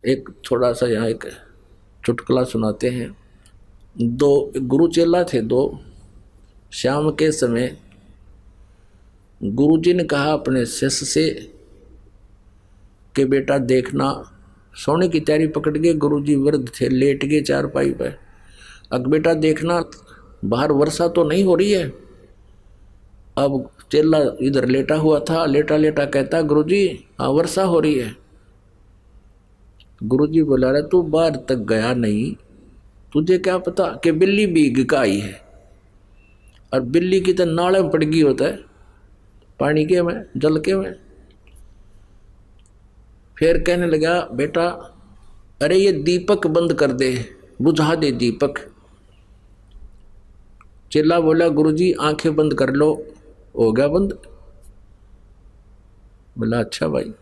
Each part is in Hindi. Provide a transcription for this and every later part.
एक थोड़ा सा यहाँ एक चुटकुला सुनाते हैं। दो गुरु चेला थे दो। शाम के समय गुरुजी ने कहा अपने शिष्य से कि बेटा देखना, सोने की तैयारी पकड़ के गुरुजी वृद्ध थे, लेट गए चारपाई पर। अब बेटा देखना बाहर वर्षा तो नहीं हो रही है। अब चेला इधर लेटा हुआ था, लेटा लेटा कहता गुरुजी हाँ वर्षा हो रही है। गुरुजी बोला रहा तू बाहर तक गया नहीं, तुझे क्या पता कि बिल्ली भीग का आई है। और बिल्ली की तो नाले में पड़ गई होता है, पानी के में, जल के में। फिर कहने लगा बेटा अरे ये दीपक बंद कर दे, बुझा दे दीपक। चेला बोला गुरुजी आंखें बंद कर लो, हो गया बंद। बोला अच्छा भाई।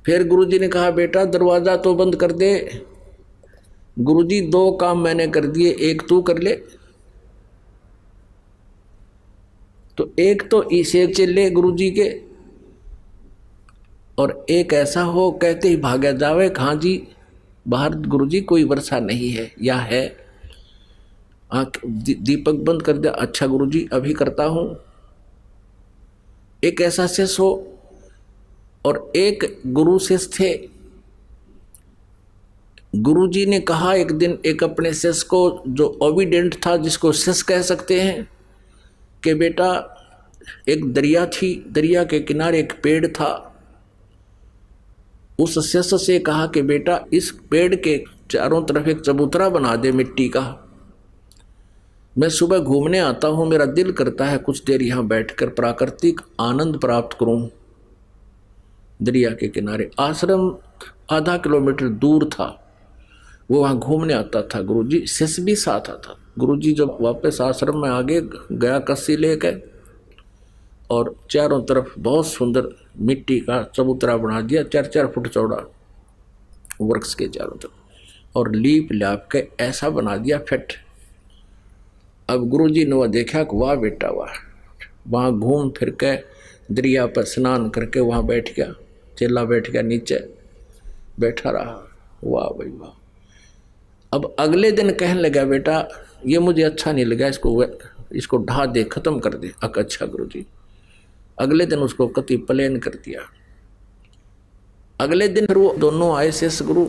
फिर गुरुजी ने कहा बेटा दरवाजा तो बंद कर दे। गुरुजी दो काम मैंने कर दिए, एक तू कर ले। तो एक तो इसे चले गुरुजी के, और एक ऐसा हो कहते ही भागा जावे हाँ जी बाहर गुरुजी कोई वर्षा नहीं है या है। दीपक बंद कर दिया, अच्छा गुरुजी अभी करता हूं। एक ऐसा शिष्य हो और एक गुरु शिष्य थे। गुरुजी ने कहा एक दिन एक अपने शिष्य को जो ओबीडेंट था, जिसको शिष्य कह सकते हैं, कि बेटा एक दरिया थी, दरिया के किनारे एक पेड़ था। उस शिष्य से कहा कि बेटा इस पेड़ के चारों तरफ एक चबूतरा बना दे मिट्टी का। मैं सुबह घूमने आता हूं, मेरा दिल करता है कुछ देर यहां बैठकर प्राकृतिक आनंद प्राप्त करूं। दरिया के किनारे आश्रम आधा किलोमीटर दूर था, वो वहां घूमने आता था। गुरुजी शिष्य भी साथ आता। गुरुजी जब वापस आश्रम में आगे गया कस्सी लेकर, और चारों तरफ बहुत सुंदर मिट्टी का चबूतरा बना दिया, 4-4 फुट चौड़ा वृक्ष के चारों तरफ, और लीप लाप के ऐसा बना दिया फिट। अब गुरुजी ने वह देखा कि वाह बेटा वाह। वहाँ घूम फिर के दरिया पर स्नान करके वहाँ बैठ गया। चेला बैठ गया नीचे, बैठा रहा। वाह भाई वाह। अब अगले दिन कहने लगा बेटा ये मुझे अच्छा नहीं लगा, इसको ढा दे, खत्म कर दे। अच्छा गुरुजी। अगले दिन उसको कति प्लेन कर दिया। अगले दिन फिर वो दोनों आए शेष गुरु।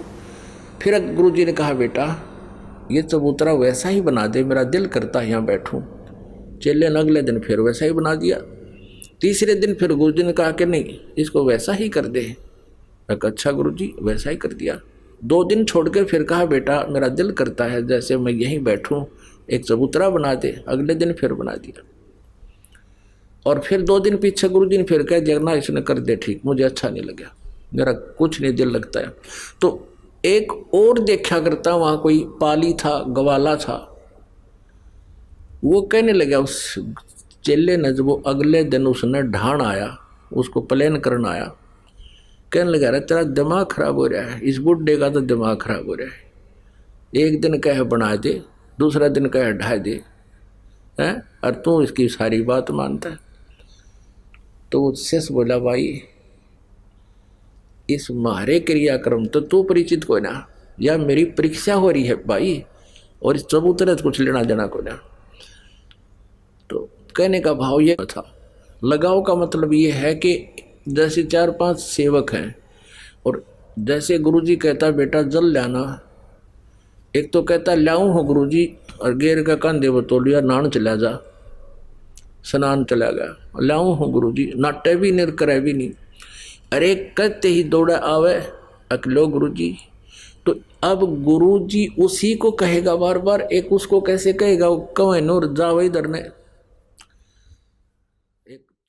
फिर गुरुजी ने कहा बेटा ये चबूतरा वैसा ही बना दे, मेरा दिल करता है यहाँ बैठूं। चेले ने अगले दिन फिर वैसा ही बना दिया। तीसरे दिन फिर गुरुजी ने कहा कि नहीं इसको वैसा ही कर दे। अच्छा गुरुजी वैसा ही कर दिया। 2 दिन छोड़ के फिर कहा बेटा मेरा दिल करता है जैसे मैं यहीं बैठूं, एक चबूतरा बना दे। अगले दिन फिर बना दिया। और फिर 2 दिन पीछे गुरुजी ने फिर कह दिया ना इसने कर दे ठीक, मुझे अच्छा नहीं लगा, मेरा कुछ नहीं दिल लगता है। तो एक और देखा करता वहां कोई पाली था, गवाला था। वो कहने लगा उस चेले ने, जब वो अगले दिन उसने ढाण आया, उसको प्लेन करना आया, कहने लगा अरे तेरा दिमाग खराब हो रहा है, इस बुढ़े का तो दिमाग खराब हो रहा है। एक दिन कहे बना दे, दूसरा दिन कहे ढा दे, हैं और तू इसकी सारी बात मानता है। तो वो शिष्य बोला भाई इस मारे क्रियाक्रम तो तू परिचित को ना, या मेरी परीक्षा हो रही है भाई, और इस चबूतरे से कुछ लेना देना को ना। तो कहने का भाव ये था, लगाव का मतलब ये है कि जैसे 4-5 सेवक हैं, और जैसे गुरुजी कहता बेटा जल लाना, एक तो कहता लाऊं हो गुरुजी, और गेर का कंधे वो तोलिया नान चला जा, स्नान चला गया। लाऊं हो गुरुजी, नाटे भी नहीं करे भी नहीं। अरे कहते ही दौड़ा आवे अकलो गुरुजी। तो अब गुरुजी उसी को कहेगा बार बार, एक उसको कैसे कहेगा, वो कवे नूर जाओ इधर ने,